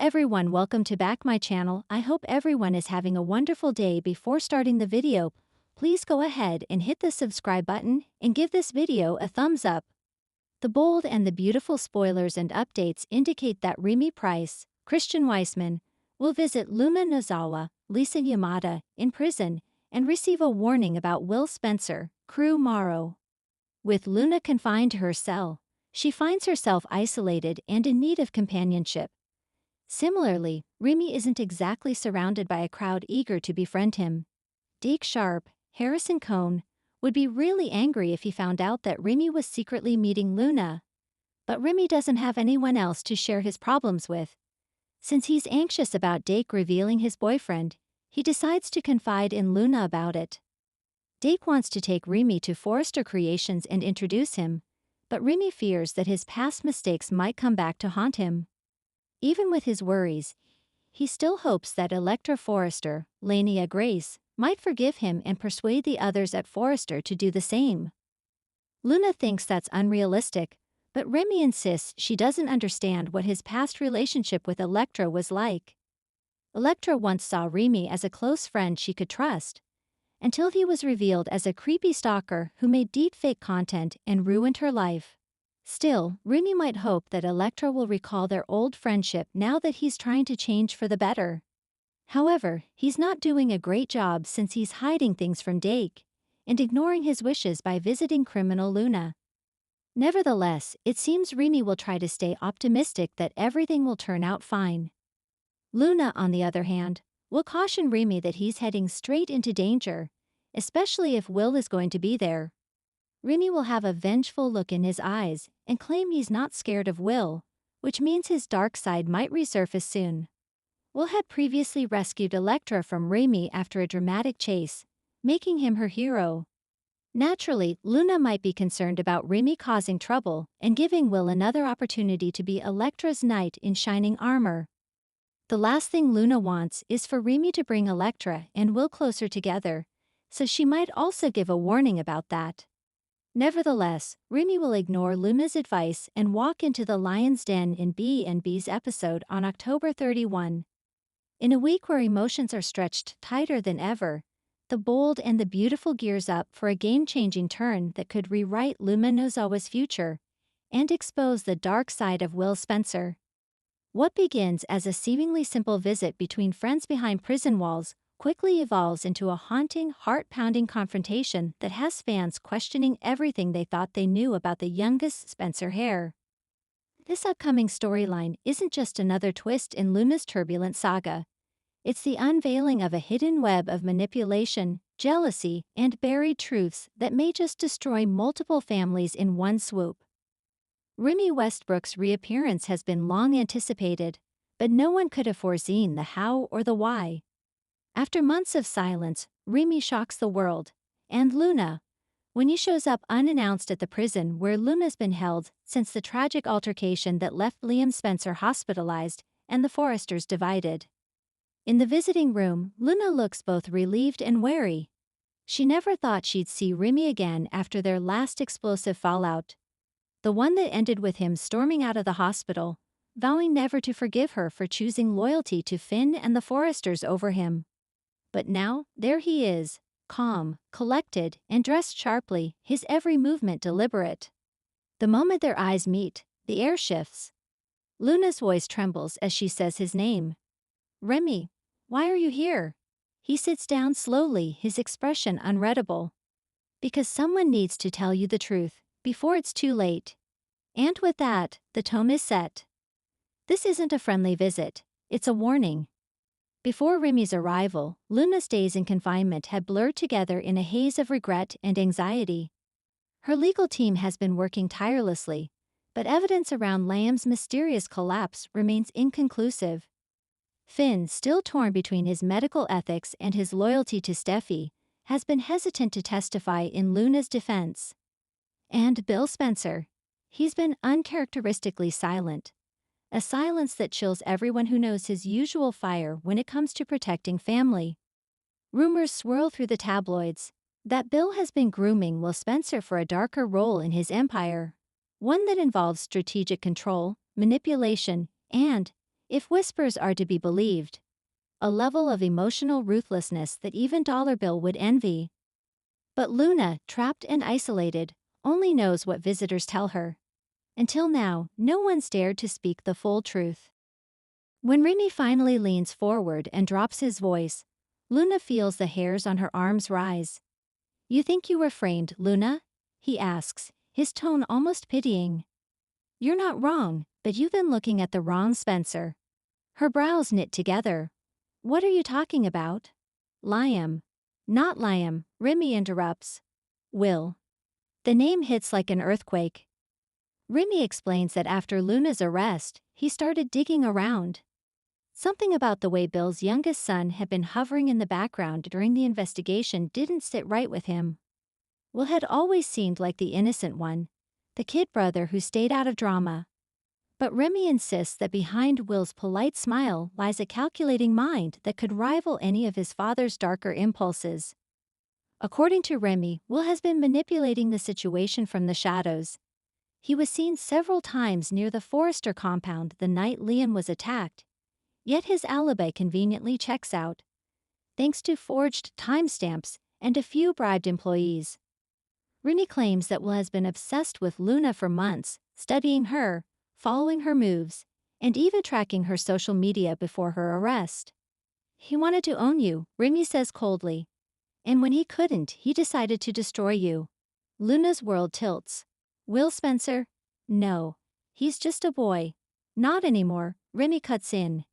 everyone, welcome to back my channel. I hope everyone is having a wonderful day. Before starting the video, please go ahead and hit the subscribe button and give this video a thumbs up. The bold and the beautiful spoilers and updates indicate that Remy Price, Christian Weissman, will visit Luna Nozawa, Lisa Yamada, in prison and receive a warning about Will Spencer, Crew Morrow. With Luna confined to her cell, she finds herself isolated and in need of companionship. Similarly, Remy isn't exactly surrounded by a crowd eager to befriend him. Dake Sharp, Harrison Cohn, would be really angry if he found out that Remy was secretly meeting Luna. But Remy doesn't have anyone else to share his problems with. Since he's anxious about Dake revealing his boyfriend, he decides to confide in Luna about it. Dake wants to take Remy to Forrester Creations and introduce him, but Remy fears that his past mistakes might come back to haunt him. Even with his worries, he still hopes that Electra Forrester, Lania Grace, might forgive him and persuade the others at Forrester to do the same. Luna thinks that's unrealistic, but Remy insists she doesn't understand what his past relationship with Electra was like. Electra once saw Remy as a close friend she could trust, until he was revealed as a creepy stalker who made deepfake content and ruined her life. Still, Remy might hope that Electra will recall their old friendship now that he's trying to change for the better. However, he's not doing a great job since he's hiding things from Dake and ignoring his wishes by visiting criminal Luna. Nevertheless, it seems Remy will try to stay optimistic that everything will turn out fine. Luna, on the other hand, will caution Remy that he's heading straight into danger, especially if Will is going to be there. Remy will have a vengeful look in his eyes and claim he's not scared of Will, which means his dark side might resurface soon. Will had previously rescued Electra from Remy after a dramatic chase, making him her hero. Naturally, Luna might be concerned about Remy causing trouble and giving Will another opportunity to be Electra's knight in shining armor. The last thing Luna wants is for Remy to bring Electra and Will closer together, so she might also give a warning about that. Nevertheless, Remy will ignore Luna's advice and walk into the lion's den in B&B's episode on October 31. In a week where emotions are stretched tighter than ever, the bold and the beautiful gears up for a game-changing turn that could rewrite Luna Nozawa's future and expose the dark side of Will Spencer. What begins as a seemingly simple visit between friends behind prison walls quickly evolves into a haunting, heart-pounding confrontation that has fans questioning everything they thought they knew about the youngest Spencer Hare. This upcoming storyline isn't just another twist in Luna's turbulent saga. It's the unveiling of a hidden web of manipulation, jealousy, and buried truths that may just destroy multiple families in one swoop. Remy Westbrook's reappearance has been long anticipated, but no one could have foreseen the how or the why. After months of silence, Remy shocks the world, and Luna, when he shows up unannounced at the prison where Luna's been held since the tragic altercation that left Liam Spencer hospitalized and the Forresters divided. In the visiting room, Luna looks both relieved and wary. She never thought she'd see Remy again after their last explosive fallout. The one that ended with him storming out of the hospital, vowing never to forgive her for choosing loyalty to Finn and the Forresters over him. But now, there he is, calm, collected, and dressed sharply, his every movement deliberate. The moment their eyes meet, the air shifts. Luna's voice trembles as she says his name. Remy, why are you here? He sits down slowly, his expression unreadable. Because someone needs to tell you the truth, before it's too late. And with that, the tone is set. This isn't a friendly visit, it's a warning. Before Remy's arrival, Luna's days in confinement had blurred together in a haze of regret and anxiety. Her legal team has been working tirelessly, but evidence around Liam's mysterious collapse remains inconclusive. Finn, still torn between his medical ethics and his loyalty to Steffi, has been hesitant to testify in Luna's defense. And Bill Spencer, he's been uncharacteristically silent. A silence that chills everyone who knows his usual fire when it comes to protecting family. Rumors swirl through the tabloids that Bill has been grooming Will Spencer for a darker role in his empire, one that involves strategic control, manipulation, and, If whispers are to be believed, a level of emotional ruthlessness that even Dollar Bill would envy. But Luna, trapped and isolated, only knows what visitors tell her. Until now, no one's dared to speak the full truth. When Remy finally leans forward and drops his voice, Luna feels the hairs on her arms rise. "You think you were framed, Luna?" he asks, his tone almost pitying. "You're not wrong, but you've been looking at the wrong Spencer." Her brows knit together. "What are you talking about?" "Liam." "Not Liam," Remy interrupts. "Will." The name hits like an earthquake. Remy explains that after Luna's arrest, he started digging around. Something about the way Bill's youngest son had been hovering in the background during the investigation didn't sit right with him. Will had always seemed like the innocent one, the kid brother who stayed out of drama. But Remy insists that behind Will's polite smile lies a calculating mind that could rival any of his father's darker impulses. According to Remy, Will has been manipulating the situation from the shadows. He was seen several times near the Forrester compound the night Liam was attacked, yet his alibi conveniently checks out, thanks to forged timestamps and a few bribed employees. Remy claims that Will has been obsessed with Luna for months, studying her, following her moves, and even tracking her social media before her arrest. "He wanted to own you," Remy says coldly. "And when he couldn't, he decided to destroy you." Luna's world tilts. "Will Spencer? No. He's just a boy." "Not anymore," Remy cuts in.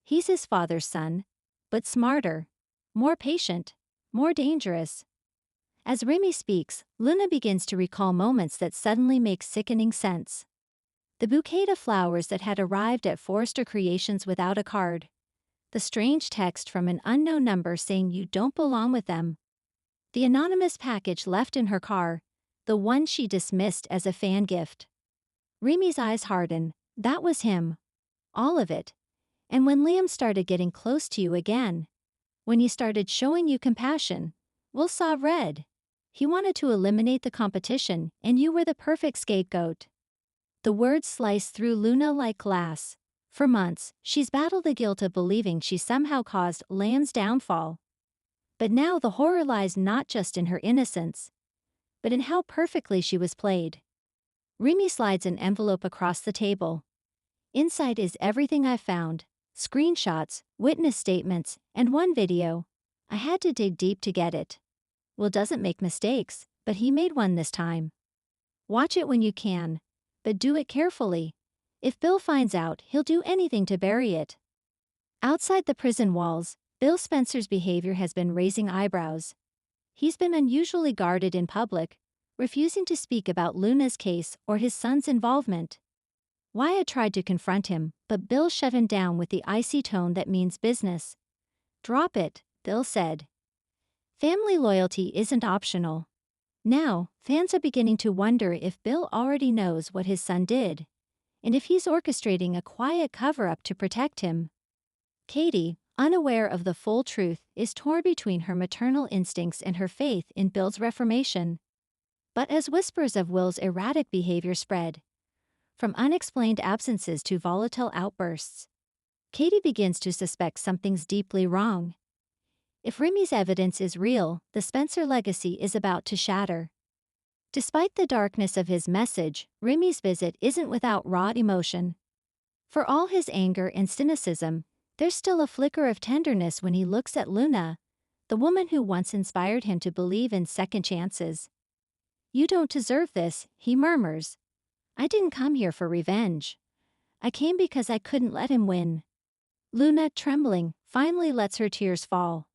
"He's his father's son. But smarter. More patient. More dangerous." As Remy speaks, Luna begins to recall moments that suddenly make sickening sense. The bouquet of flowers that had arrived at Forrester Creations without a card. The strange text from an unknown number saying you don't belong with them. The anonymous package left in her car, the one she dismissed as a fan gift. Remy's eyes harden. That was him. All of it. And when Liam started getting close to you again, when he started showing you compassion, Will saw red. He wanted to eliminate the competition, and you were the perfect scapegoat. The words slice through Luna like glass. For months, she's battled the guilt of believing she somehow caused Liam's downfall. But now the horror lies not just in her innocence, but in how perfectly she was played. Remy slides an envelope across the table. Inside is everything I found: screenshots, witness statements, and one video. I had to dig deep to get it. Will doesn't make mistakes, but he made one this time. Watch it when you can, but do it carefully. If Bill finds out, he'll do anything to bury it. Outside the prison walls, Bill Spencer's behavior has been raising eyebrows. He's been unusually guarded in public, refusing to speak about Luna's case or his son's involvement. Wyatt tried to confront him, but Bill shut him down with the icy tone that means business. "Drop it," Bill said. Family loyalty isn't optional. Now, fans are beginning to wonder if Bill already knows what his son did, and if he's orchestrating a quiet cover-up to protect him. Katie, unaware of the full truth, is torn between her maternal instincts and her faith in Bill's reformation. But as whispers of Will's erratic behavior spread, from unexplained absences to volatile outbursts, Katie begins to suspect something's deeply wrong. If Remy's evidence is real, the Spencer legacy is about to shatter. Despite the darkness of his message, Remy's visit isn't without raw emotion. For all his anger and cynicism, there's still a flicker of tenderness when he looks at Luna, the woman who once inspired him to believe in second chances. "You don't deserve this," he murmurs. "I didn't come here for revenge. I came because I couldn't let him win." Luna, trembling, finally lets her tears fall.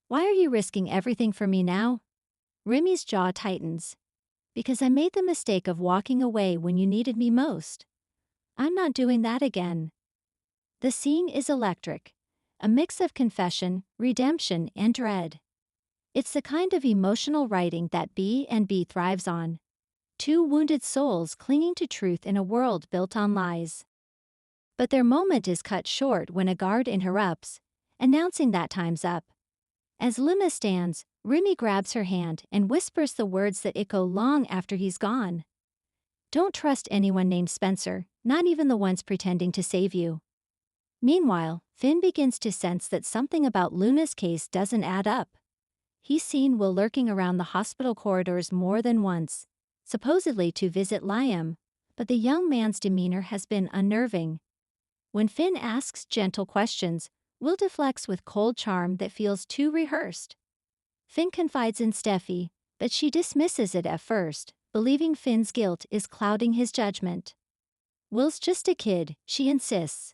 "Why are you risking everything for me now?" Remy's jaw tightens. "Because I made the mistake of walking away when you needed me most. I'm not doing that again." The scene is electric, a mix of confession, redemption, and dread. It's the kind of emotional writing that B&B thrives on. Two wounded souls clinging to truth in a world built on lies. But their moment is cut short when a guard interrupts, announcing that time's up. As Luna stands, Remy grabs her hand and whispers the words that echo long after he's gone. "Don't trust anyone named Spencer, not even the ones pretending to save you." Meanwhile, Finn begins to sense that something about Luna's case doesn't add up. He's seen Will lurking around the hospital corridors more than once, supposedly to visit Liam, but the young man's demeanor has been unnerving. When Finn asks gentle questions, Will deflects with cold charm that feels too rehearsed. Finn confides in Steffi, but she dismisses it at first, believing Finn's guilt is clouding his judgment. Will's just a kid, she insists.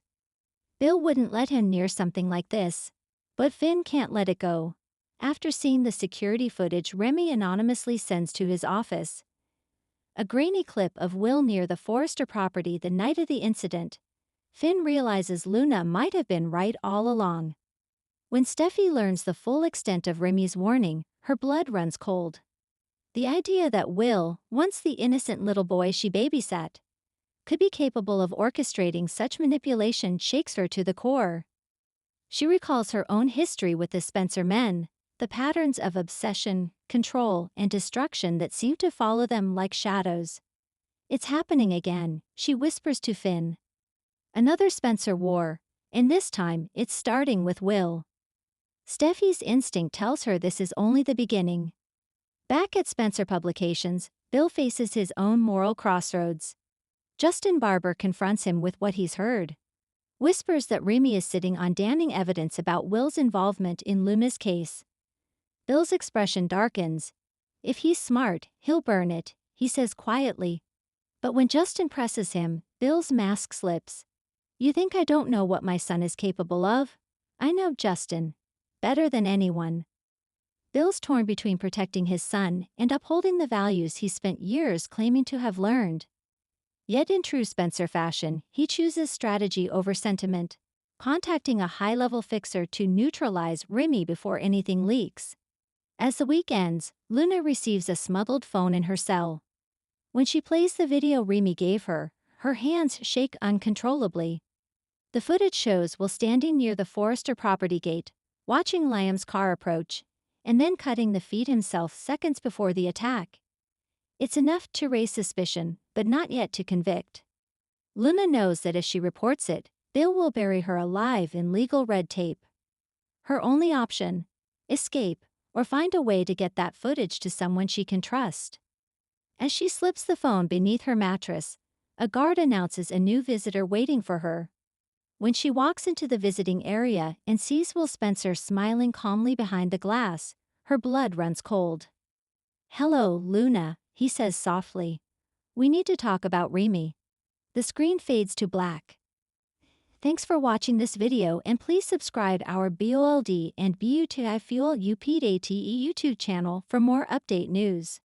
Bill wouldn't let him near something like this. But Finn can't let it go. After seeing the security footage Remy anonymously sends to his office, a grainy clip of Will near the Forrester property the night of the incident, Finn realizes Luna might have been right all along. When Steffi learns the full extent of Remy's warning, her blood runs cold. The idea that Will, once the innocent little boy she babysat, could be capable of orchestrating such manipulation shakes her to the core. She recalls her own history with the Spencer men, the patterns of obsession, control, and destruction that seem to follow them like shadows. It's happening again, she whispers to Finn. Another Spencer war, and this time it's starting with Will. Steffi's instinct tells her this is only the beginning. Back at Spencer Publications, Bill faces his own moral crossroads. Justin Barber confronts him with what he's heard. Whispers that Remy is sitting on damning evidence about Will's involvement in Luna's case. Bill's expression darkens. If he's smart, he'll burn it, he says quietly. But when Justin presses him, Bill's mask slips. You think I don't know what my son is capable of? I know Justin. Better than anyone. Bill's torn between protecting his son and upholding the values he spent years claiming to have learned. Yet in true Spencer fashion, he chooses strategy over sentiment, contacting a high-level fixer to neutralize Remy before anything leaks. As the week ends, Luna receives a smuggled phone in her cell. When she plays the video Remy gave her, her hands shake uncontrollably. The footage shows Will standing near the Forrester property gate, watching Liam's car approach, and then cutting the feed himself seconds before the attack. It's enough to raise suspicion, but not yet to convict. Luna knows that if she reports it, Bill will bury her alive in legal red tape. Her only option: escape, or find a way to get that footage to someone she can trust. As she slips the phone beneath her mattress, a guard announces a new visitor waiting for her. When she walks into the visiting area and sees Will Spencer smiling calmly behind the glass, her blood runs cold. "Hello, Luna," he says softly. "We need to talk about Remy." The screen fades to black. Thanks for watching this video, and please subscribe our BOLD and BUTI Fuel UPDATE YouTube channel for more update news.